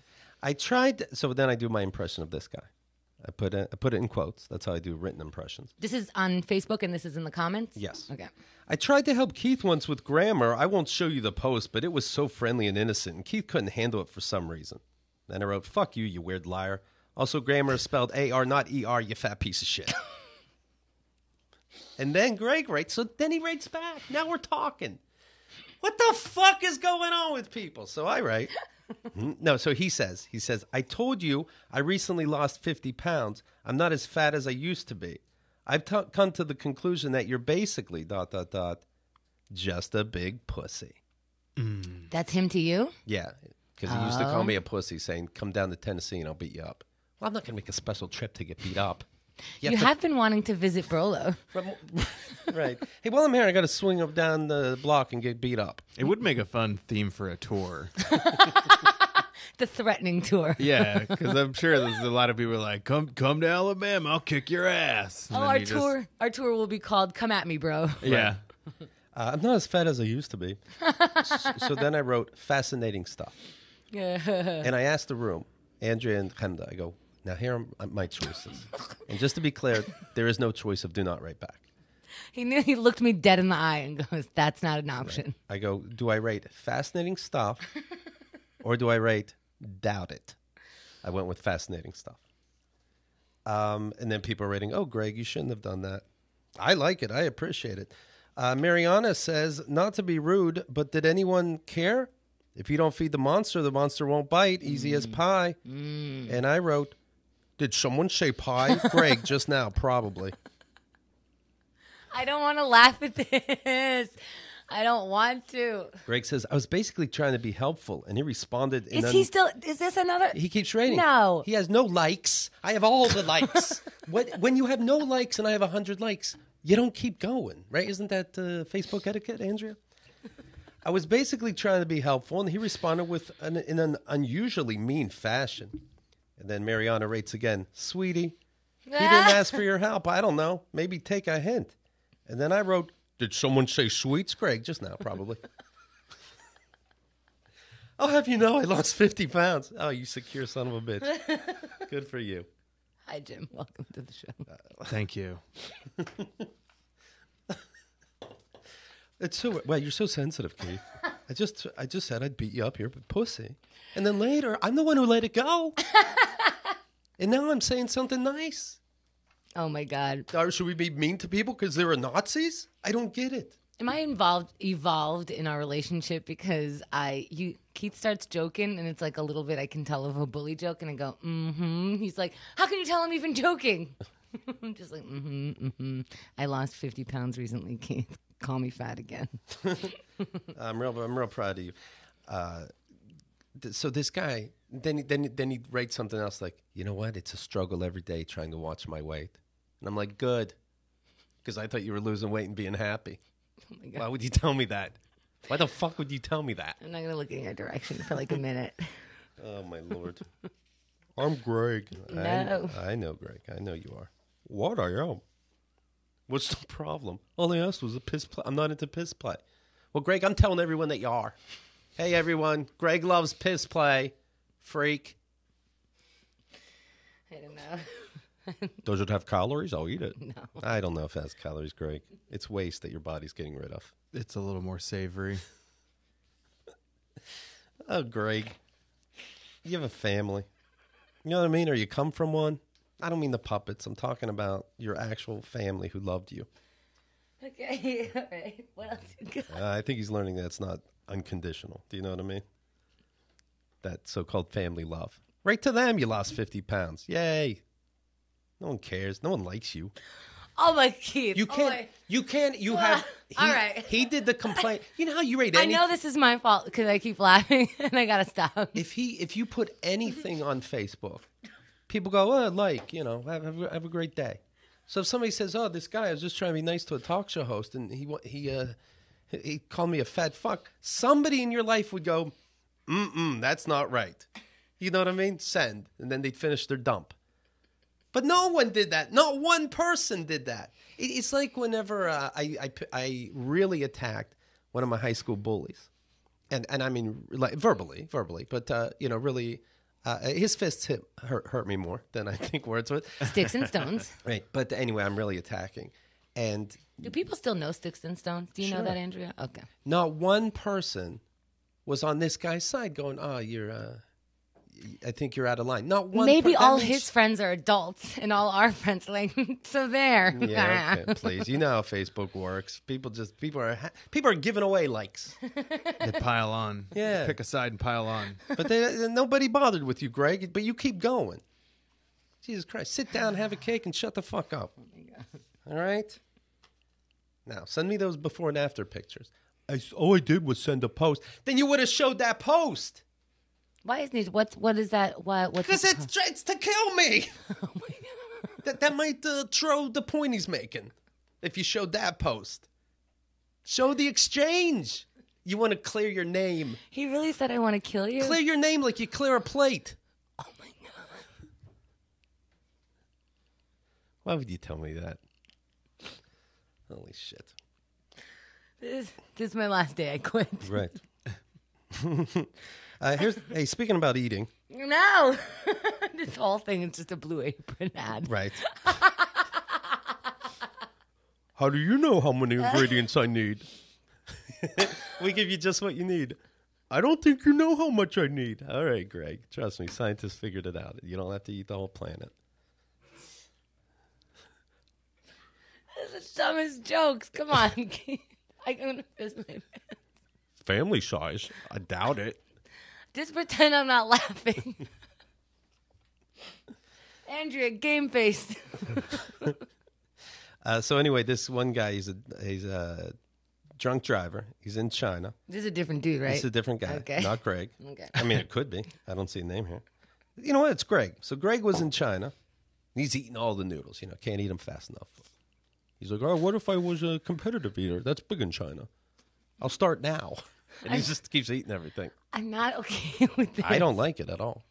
A: I tried, so then I do my impression of this guy. I put it in quotes. That's how I do written impressions.
B: This is on Facebook and this is in the comments?
A: Yes.
B: Okay.
A: I tried to help Keith once with grammar. I won't show you the post, but it was so friendly and innocent, and Keith couldn't handle it for some reason. Then I wrote, fuck you weird liar. Also, grammar is spelled A-R, not E-R, you fat piece of shit. And then Greg writes, so then he writes back. Now we're talking. What the fuck is going on with people? So I write. No, so he says, I told you I recently lost 50 pounds. I'm not as fat as I used to be. I've come to the conclusion that you're basically ... just a big pussy.
B: That's him to you?
A: Yeah, because he used to call me a pussy, saying, come down to Tennessee and I'll beat you up. Well, I'm not going to make a special trip to get beat up.
B: You have been wanting to visit Brolo.
A: Right. Hey, while I'm here, I got to swing up down the block and get beat up.
C: It would make a fun theme for a tour.
B: The threatening tour.
C: Yeah, because I'm sure there's a lot of people like, come to Alabama, I'll kick your ass. And
B: our tour will be called Come At Me, Bro.
C: Yeah.
A: I'm not as fat as I used to be. So then I wrote fascinating stuff. And I asked the room, Andrea and Chemda, I go, now here are my choices. And just to be clear, there is no choice of do not write back.
B: He looked me dead in the eye and goes, that's not an option.
A: Right. I go, do I rate fascinating stuff or do I rate doubt it? I went with fascinating stuff. And then people are rating, oh, Greg, you shouldn't have done that. I like it. I appreciate it. Mariana says, not to be rude, but did anyone care? If you don't feed the monster won't bite. Easy as pie. And I wrote, did someone say pie? Greg, just now, probably.
B: I don't want to laugh at this. I don't want to.
A: Greg says, I was basically trying to be helpful, and he responded.
B: Is this another?
A: He keeps rating.
B: No.
A: He has no likes. I have all the likes. When you have no likes and I have 100 likes, you don't keep going, right? Isn't that Facebook etiquette, Andrea? I was basically trying to be helpful, and he responded with in an unusually mean fashion. And then Mariana rates again, sweetie, he didn't ask for your help. I don't know. Maybe take a hint. And then I wrote, did someone say sweets? Greg, just now, probably. I'll have you know I lost 50 pounds. Oh, you secure son of a bitch. Good for you.
B: Hi, Jim. Welcome to the show.
C: Thank you.
A: It's so well. You're so sensitive, Keith. I just said I'd beat you up here, but pussy. And then later, I'm the one who let it go. And now I'm saying something nice.
B: Oh my God.
A: Or should we be mean to people because they were Nazis? I don't get it.
B: Am I evolved in our relationship because Keith starts joking and it's like a little bit I can tell of a bully joke and I go, mm-hmm. He's like, how can you tell I'm even joking? I'm just like, I lost 50 pounds recently. Can't call me fat again.
A: I'm real proud of you. So this guy, then he writes something else like, you know what? It's a struggle every day trying to watch my weight. And I'm like, good. Because I thought you were losing weight and being happy.
B: Oh my God.
A: Why would you tell me that? Why the fuck would you tell me that?
B: I'm not going to look in your direction for like a minute.
A: Oh, my Lord. I'm Greg.
B: No.
A: I know, Greg. I know you are. What I am? What's the problem? All I asked was a piss play. I'm not into piss play. Well, Greg, I'm telling everyone that you are. Hey, everyone. Greg loves piss play. Freak.
B: I don't know.
A: Does it have calories? I'll eat it.
B: No.
A: I don't know if it has calories, Greg. It's waste that your body's getting rid of.
C: It's a little more savory.
A: Oh, Greg. You have a family. You know what I mean? Or you come from one. I don't mean the puppets. I'm talking about your actual family who loved you.
B: Okay, all right. What else you got?
A: I think he's learning that it's not unconditional. Do you know what I mean? That so-called family love. Right to them, you lost 50 pounds. Yay. No one cares. No one likes you.
B: Oh, my Keith.
A: You can't. You have.
B: All right.
A: He did the complaint. You know how you rate
B: I
A: anything?
B: know this is my fault because I keep laughing and I got to stop.
A: If you put anything on Facebook, people go, oh, have a great day. So if somebody says, oh, this guy, I was just trying to be nice to a talk show host, and he called me a fat fuck, somebody in your life would go, that's not right. You know what I mean? Send. And then they'd finish their dump. But no one did that. Not one person did that. It's like whenever I really attacked one of my high school bullies. And I mean, like verbally, but, really, his fists hurt me more than I think words would.
B: Sticks and stones.
A: Right. But anyway, I'm really attacking. And
B: do people still know sticks and stones? Do you know that, Andrea? Okay.
A: Not one person was on this guy's side going, oh, I think you're out of line. Not one.
B: Maybe all his friends are adults and all our friends are like, so there.
A: Yeah, okay, please. You know how Facebook works. People are giving away likes.
C: They pile on.
A: Yeah.
C: Pick a side and pile on.
A: But nobody bothered with you, Greg. But you keep going. Jesus Christ. Sit down, have a cake, and shut the fuck up. Oh, my God. All right? Now, send me those before and after pictures. All I did was send a post. Then you would have showed that post.
B: Why isn't it? What is that?
A: Because it's to kill me.
B: Oh my God.
A: That might throw the point he's making. If you showed that post, show the exchange. You want to clear your name.
B: He really said, "I want to kill you."
A: Clear your name like you clear a plate.
B: Oh my God.
A: Why would you tell me that? Holy shit.
B: This is my last day. I quit.
A: Right. Hey, speaking about eating.
B: No. This whole thing is just a Blue Apron ad.
A: Right. How do you know how many ingredients I need? We give you just what you need. I don't think you know how much I need. All right, Greg. Trust me, scientists figured it out. You don't have to eat the whole planet.
B: This is the dumbest jokes. Come on. I don't know.
A: Family size? I doubt it.
B: Just pretend I'm not laughing. Andrea, game face.
A: So anyway, this one guy, he's a drunk driver. He's in China.
B: This is a different dude, right?
A: This is a different guy,
B: okay.
A: Not Greg.
B: Okay.
A: I mean, it could be. I don't see a name here. You know what? It's Greg. So Greg was in China. He's eating all the noodles. Can't eat them fast enough. He's like, oh, what if I was a competitive eater? That's big in China. I'll start now. And he just keeps eating everything.
B: I'm not okay with this.
A: I don't like it at all.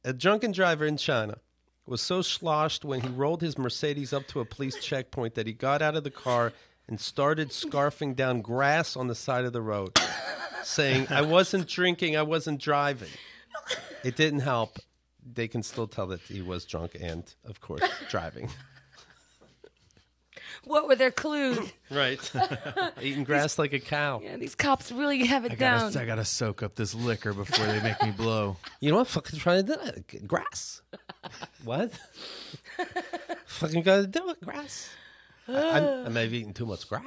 A: A drunken driver in China was so sloshed when he rolled his Mercedes up to a police checkpoint that he got out of the car and started scarfing down grass on the side of the road, saying, I wasn't drinking, I wasn't driving. It didn't help. They can still tell that he was drunk and, of course, driving.
B: What were their clues?
A: Right. Eating grass like a cow.
B: Yeah, these cops really have it down.
C: I gotta soak up this liquor before they make me blow.
A: You know what? Fucking trying to do it. Grass. What? Fucking gotta do it. Grass. I may have eaten too much grass.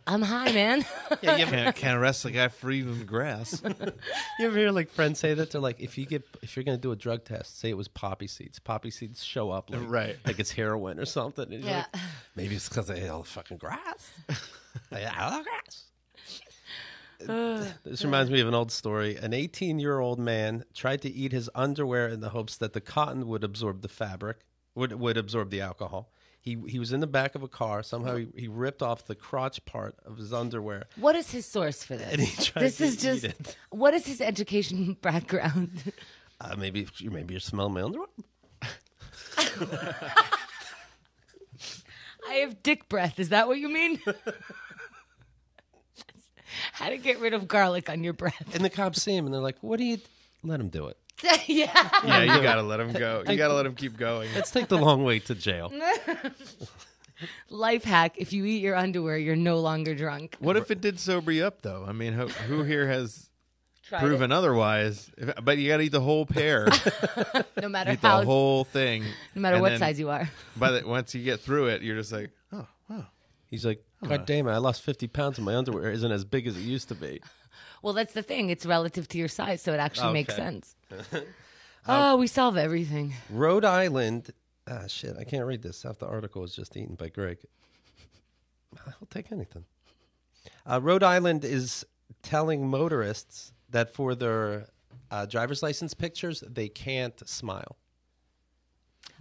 B: I'm high, man.
A: Yeah,
C: Can't arrest a guy for eating grass.
A: you ever hear like friends say that? They're like, if you're gonna do a drug test, say it was poppy seeds. Poppy seeds show up like it's heroin or something. And you're like, maybe it's because I ate all the fucking grass. I ate all the grass. This reminds me of an old story. An 18-year-old man tried to eat his underwear in the hopes that the cotton would absorb the fabric, would absorb the alcohol. He was in the back of a car. Somehow he ripped off the crotch part of his underwear.
B: What is his source for this?
A: And he tried
B: this
A: to
B: is just.
A: eat it.
B: What is his education background?
A: Maybe you're smelling my underwear.
B: I have dick breath. Is that what you mean? How to get rid of garlic on your breath.
A: And the cops see him and they're like, "What do you?" Let him do it.
C: Yeah, you gotta let him go. You gotta let him keep going.
A: Let's take the long way to jail.
B: Life hack: if you eat your underwear, you're no longer drunk.
C: What if it did sober you up, though? I mean, who here has
B: Tried
C: proven otherwise? But you gotta eat the whole pear.
B: no matter
C: Eat
B: how,
C: the whole thing.
B: no matter
C: And
B: what
C: then
B: size you are.
C: Once you get through it, you're just like, oh, wow.
A: He's like, "God damn it! I lost 50 pounds and my underwear isn't as big as it used to be."
B: Well, that's the thing. It's relative to your size, so it actually makes
A: Okay.
B: sense. Oh, we solve everything.
A: Rhode Island. Shit, I can't read this. Half the article was just eaten by Greg. I'll take anything. Rhode Island is telling motorists that for their driver's license pictures, they can't smile.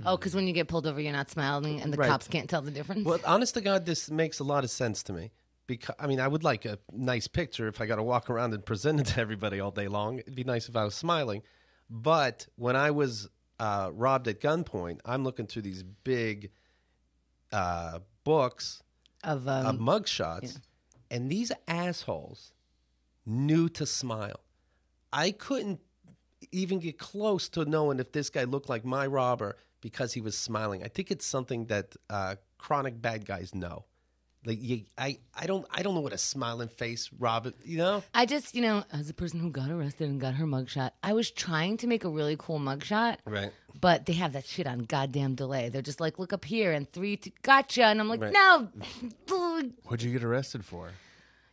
B: Oh, because when you get pulled over, you're not smiling, and the
A: Right.
B: cops can't tell the difference.
A: Well, honest to God, this makes a lot of sense to me. Because I would like a nice picture if I got to walk around and present it to everybody all day long. It'd be nice if I was smiling. But when I was robbed at gunpoint, I'm looking through these big books
B: of
A: mugshots, and these assholes knew to smile. I couldn't even get close to knowing if this guy looked like my robber because he was smiling. I think it's something that chronic bad guys know. Like I don't know what a smiling face robber.
B: I just, as a person who got arrested and got her mugshot, I was trying to make a really cool mugshot.
A: Right.
B: But they have that shit on goddamn delay. They're just like, look up here and 3, 2, gotcha. And I'm like,
A: Right.
B: no.
C: What'd you get arrested for?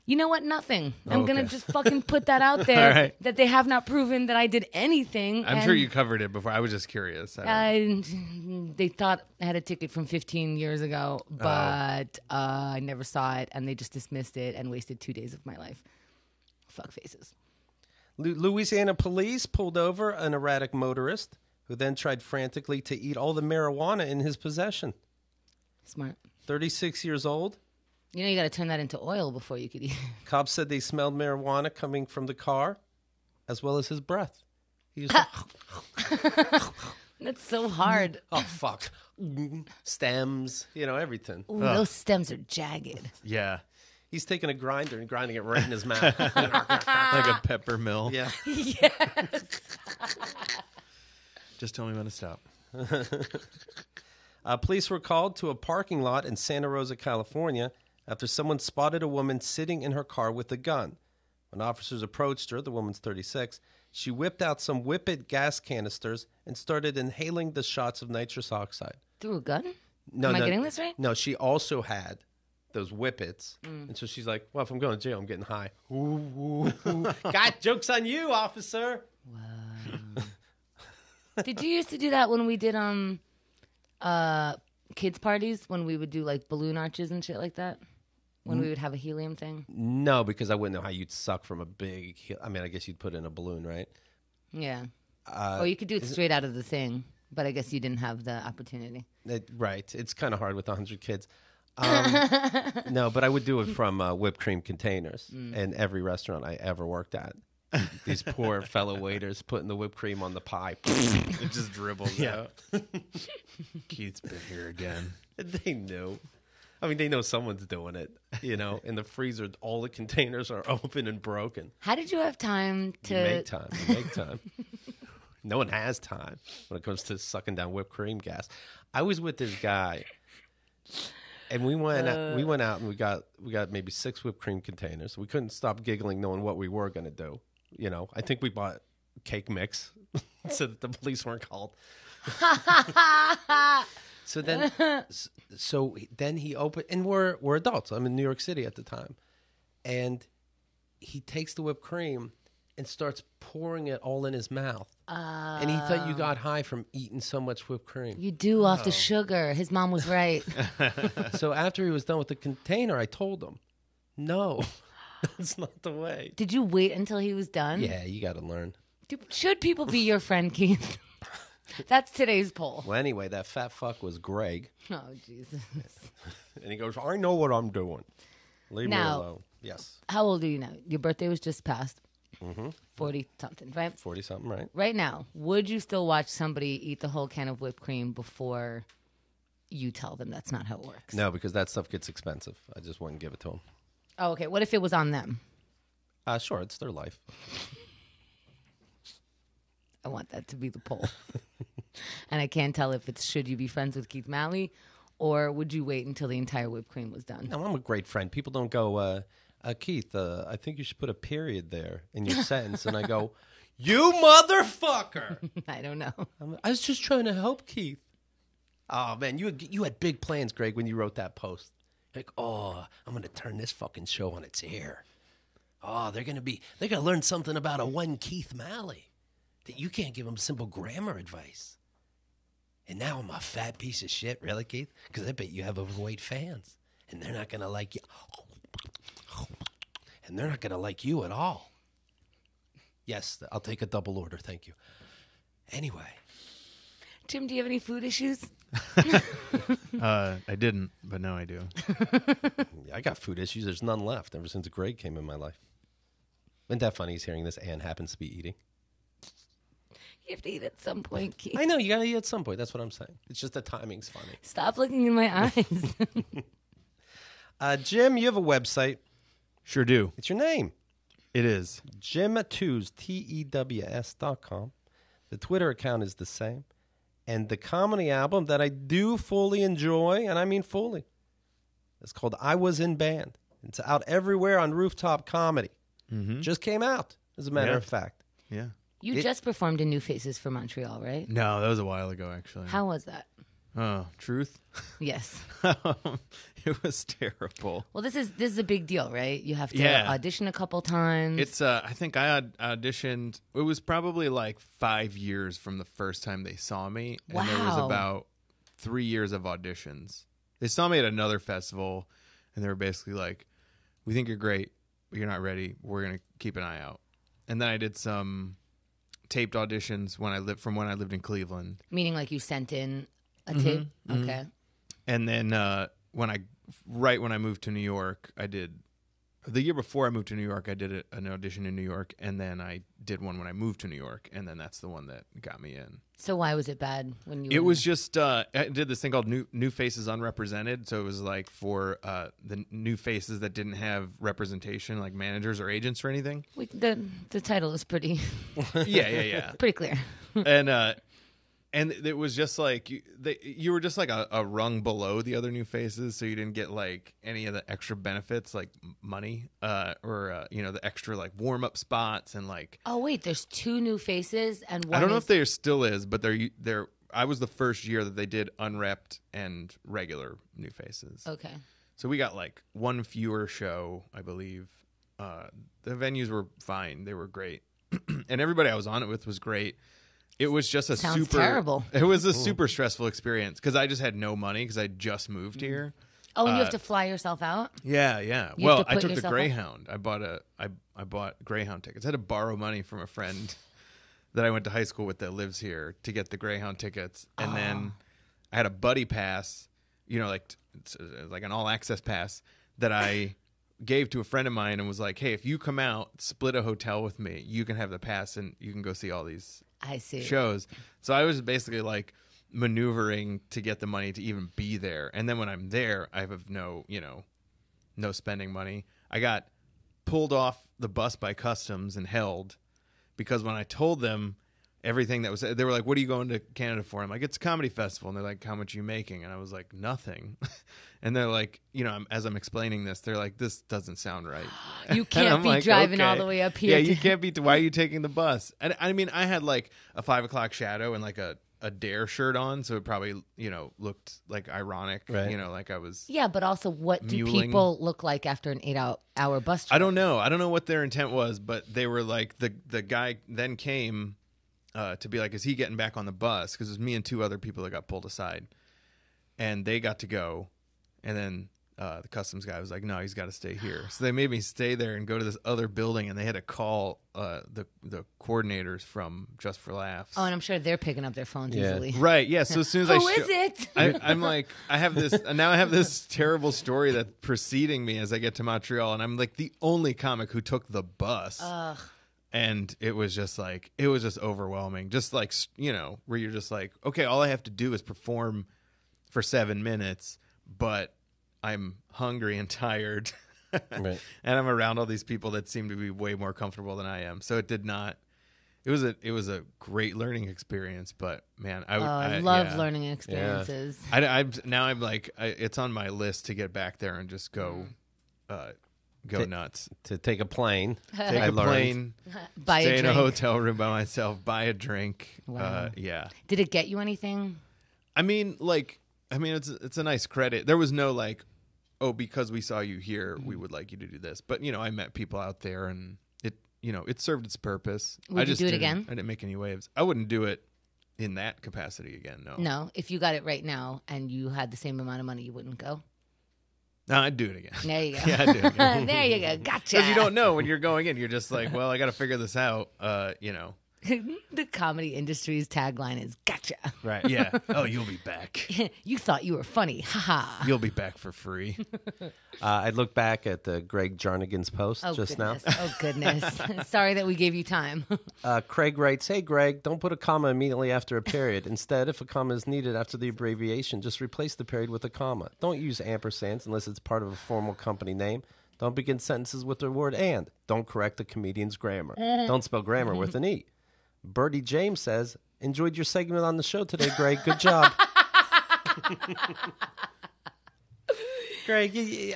B: You know what? Nothing. I'm
C: Okay.
B: going to just fucking put that out there
C: All right.
B: that they have not proven that I did anything.
C: I'm sure you covered it before. I was just curious.
B: They thought I had a ticket from 15 years ago, but I never saw it, and they just dismissed it and wasted 2 days of my life. Fuck faces.
A: Louisiana police pulled over an erratic motorist who then tried frantically to eat all the marijuana in his possession.
B: Smart.
A: 36 years old.
B: You got to turn that into oil before you could eat.
A: Cops said they smelled marijuana coming from the car, as well as his breath. He just
B: That's so hard.
A: oh fuck, stems, everything.
B: Ooh, those stems are jagged.
C: Yeah.
A: He's taking a grinder and grinding it right in his mouth.
C: Like a pepper mill.
A: Yeah.
B: Yes.
C: Just tell me when to stop.
A: Police were called to a parking lot in Santa Rosa, California, after someone spotted a woman sitting in her car with a gun. When officers approached her, the woman's 36, she whipped out some whippet gas canisters and started inhaling the shots of nitrous oxide.
B: Through a gun?
A: No,
B: Am I getting this right?
A: No, she also had those whippets. And so she's like, well, if I'm going to jail, I'm getting high. Ooh. God, joke's on you, officer.
B: Wow. Did you used to do that when we did kids parties, when we would do like balloon arches and shit like that? When we would have a helium thing?
A: No, because I wouldn't know how you'd suck from a big... I guess you'd put in a balloon, right?
B: Yeah. Or you could do it straight out of the thing, but I guess you didn't have the opportunity.
A: Right. It's kind of hard with 100 kids. No, but I would do it from whipped cream containers in every restaurant I ever worked at. These poor fellow waiters putting the whipped cream on the pie.
C: It just dribbles out. Keith's been here again.
A: They knew. They know someone's doing it. In the freezer, all the containers are open and broken.
B: How did you have time to...
A: You make time. You make time. No one has time when it comes to sucking down whipped cream gas. I was with this guy, and we went out and we got maybe 6 whipped cream containers. We couldn't stop giggling knowing what we were going to do. I think we bought cake mix so that the police weren't called. So then, he opened, and we're adults. I'm in New York City at the time, and he takes the whipped cream and starts pouring it all in his mouth. And he thought you got high from eating so much whipped cream.
B: You do off the sugar. His mom was right.
A: So after he was done with the container, I told him, no, that's not the way.
B: Did you wait until he was done?
A: Yeah, you got to learn.
B: Should people be your friend, Keith? That's today's poll.
A: Well, anyway, that fat fuck was Greg.
B: Oh, Jesus.
A: And he goes, I know what I'm doing. Leave me
B: Now-
A: alone. Yes.
B: How old are you now? Your birthday was just passed. 40-something, right?
A: 40-something, right?
B: Right now, would you still watch somebody eat the whole can of whipped cream before you tell them that's not how it works?
A: No, because that stuff gets expensive. I just wouldn't give it to them.
B: Oh, okay. What if it was on them?
A: Sure, it's their life.
B: I want that to be the poll. And I can't tell if it's should you be friends with Keith Malley or would you wait until the entire whipped cream was done?
A: No, I'm a great friend. People don't go, Keith, I think you should put a period there in your sentence. And I go, you motherfucker.
B: I don't know.
A: I was just trying to help Keith. Oh, man, you had big plans, Greg, when you wrote that post. Like, I'm going to turn this fucking show on its ear. Oh, they're going to learn something about a one Keith Malley. That you can't give them simple grammar advice. And now I'm a fat piece of shit, really, Keith? Because I bet you have overweight fans. And they're not going to like you. And they're not going to like you at all. Yes, I'll take a double order, thank you. Anyway.
B: Jim, do you have any food issues?
C: I didn't, but now I do.
A: I got food issues. There's none left ever since Greg came in my life. Isn't that funny? He's hearing this. Ann happens to be eating.
B: You have to eat at some point, Keith.
A: I know, you got to eat at some point. That's what I'm saying. It's just the timing's funny.
B: Stop looking in my eyes.
A: Jim, you have a website.
C: Sure do.
A: It's your name.
C: It is.
A: Jim Tews, TEWS.com. The Twitter account is the same. And the comedy album that I do fully enjoy, and I mean fully, it's called I Was in Band. It's out everywhere on Rooftop Comedy. Mm-hmm. Just came out, as a matter of fact.
C: Yeah.
B: You just performed in New Faces for Montreal, right?
C: No, that was a while ago, actually.
B: How was that?
C: Oh, truth?
B: Yes.
C: It was terrible.
B: Well, this is a big deal, right? You have to audition a couple times.
C: It's I think I auditioned. It was probably like 5 years from the first time they saw me, and there was about 3 years of auditions. They saw me at another festival, and they were basically like, "We think you're great, but you're not ready. We're gonna keep an eye out." And then I did some taped auditions when I lived in Cleveland.
B: Meaning, like you sent in a tape.
C: Mm-hmm.
B: Okay.
C: And then when I moved to New York, I did the year before I moved to New York. I did an audition in New York, and then I did one when I moved to New York, and then that's the one that got me in.
B: So why was it bad when you?
C: It was just I did this thing called New Faces Unrepresented. So it was like for the new faces that didn't have representation, like managers or agents or anything.
B: The title is pretty.
C: Yeah.
B: Pretty clear.
C: And it was just like you were just like a rung below the other new faces, so you didn't get like any of the extra benefits like money or the extra like warm up spots and like.
B: Oh wait, there's two new faces and one.
C: I don't know if there still is, but there. I was the first year that they did unrepped and regular new faces.
B: Okay.
C: So we got like one fewer show, I believe. The venues were fine; they were great, and everybody I was on it with was great. It was just a
B: Sounds terrible.
C: It was a super stressful experience because I just had no money because I just moved here.
B: Oh, and you have to fly yourself out?
C: Yeah.
B: You
C: Well,
B: have to
C: I
B: put
C: took the
B: yourself
C: Greyhound. I bought Greyhound tickets. I had to borrow money from a friend that I went to high school with that lives here to get the Greyhound tickets, and then I had a buddy pass, like an all access pass that I gave to a friend of mine and was like, "Hey, if you come out, split a hotel with me, you can have the pass and you can go see all these."
B: I see.
C: Shows. So I was basically like maneuvering to get the money to even be there. And then when I'm there, I have no spending money. I got pulled off the bus by customs and held because when I told them everything that was, they were like, "What are you going to Canada for?" I'm like, "It's a comedy festival." And they're like, "How much are you making?" And I was like, "Nothing." And they're like, as I'm explaining this, they're like, "This doesn't sound right."
B: You can't be driving all the way up here.
C: Yeah, you can't be. Why are you taking the bus? And I mean, I had like a 5 o'clock shadow and like a a Dare shirt on, so it probably, looked like ironic,
A: Right.
C: Like I was.
B: Yeah, but also, what do
C: Muling.
B: people look like after an 8-hour bus trip?
C: I don't know what their intent was, but they were like, the guy then came to be like, is he getting back on the bus? Because it was me and 2 other people that got pulled aside, and they got to go, and then the customs guy was like, no, he's got to stay here. So they made me stay there and go to this other building, and they had to call the coordinators from Just for Laughs.
B: Oh, and I'm sure they're picking up their phones easily.
C: Right, yeah. So as soon as
B: Who is it?
C: I'm like, I have this terrible story that's preceding me as I get to Montreal, and I'm like the only comic who took the bus.
B: Ugh.
C: And it was just overwhelming. Just like, where you're just like, okay, all I have to do is perform for 7 minutes, but I'm hungry and tired.
A: Right.
C: And I'm around all these people that seem to be way more comfortable than I am. So it was a great learning experience, but man,
B: I love learning experiences.
C: I'm like, it's on my list to get back there and just go nuts.
A: To take a plane.
C: Take a plane,
B: Buy
C: stay
B: a
C: in
B: drink.
C: a hotel room by myself, buy a drink.
B: Wow.
C: Yeah.
B: Did it get you anything?
C: I mean, it's a nice credit. There was no like, oh, because we saw you here, we would like you to do this. But I met people out there, and it served its purpose.
B: Would you do it again?
C: I didn't make any waves. I wouldn't do it in that capacity again. No.
B: No. If you got it right now and you had the same amount of money, you wouldn't go.
C: No, I'd do it again.
B: There you go.
C: Yeah, I'd do it again.
B: There you go. Gotcha.
C: Because you don't know when you're going in. You're just like, well, I got to figure this out.
B: The comedy industry's tagline is "Gotcha."
C: Right. Yeah. Oh, you'll be back.
B: You thought you were funny, haha.
C: You'll be back for free.
A: I looked back at Greg Jarnigan's post
B: Oh
A: just
B: goodness.
A: now.
B: Oh goodness. Sorry that we gave you time.
A: Craig writes, hey, Greg, don't put a comma immediately after a period. Instead, if a comma is needed after the abbreviation, just replace the period with a comma. Don't use ampersands unless it's part of a formal company name. Don't begin sentences with the word and. Don't correct the comedian's grammar. Don't spell grammar with an E. Bertie James says, enjoyed your segment on the show today, Greg. Good job. Greg, you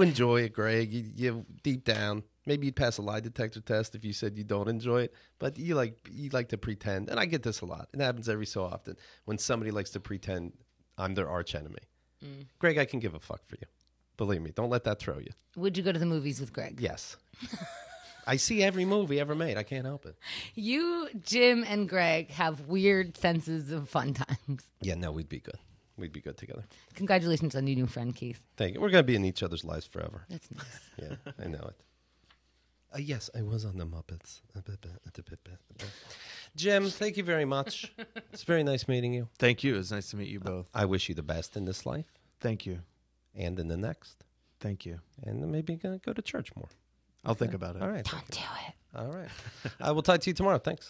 A: enjoy it, Greg. You deep down. Maybe you'd pass a lie detector test if you said you don't enjoy it, but you like to pretend. And I get this a lot. It happens every so often when somebody likes to pretend I'm their arch enemy. Greg, I can give a fuck for you. Believe me. Don't let that throw you.
B: Would you go to the movies with Greg?
A: Yes. I see every movie ever made. I can't help it.
B: You, Jim, and Greg have weird senses of fun times.
A: Yeah, no, we'd be good. We'd be good together.
B: Congratulations on your new friend, Keith.
A: Thank you. We're going to be in each other's lives forever.
B: That's nice.
A: Yeah, I know it. Yes, I was on the Muppets. Jim, thank you very much. It's very nice meeting you.
C: Thank you. It was nice to meet you both.
A: I wish you the best in this life.
C: Thank you.
A: And in the next.
C: Thank you.
A: And then maybe go to church more.
C: I'll think about it.
A: All right.
B: Don't do it.
A: All right. I will talk to you tomorrow. Thanks.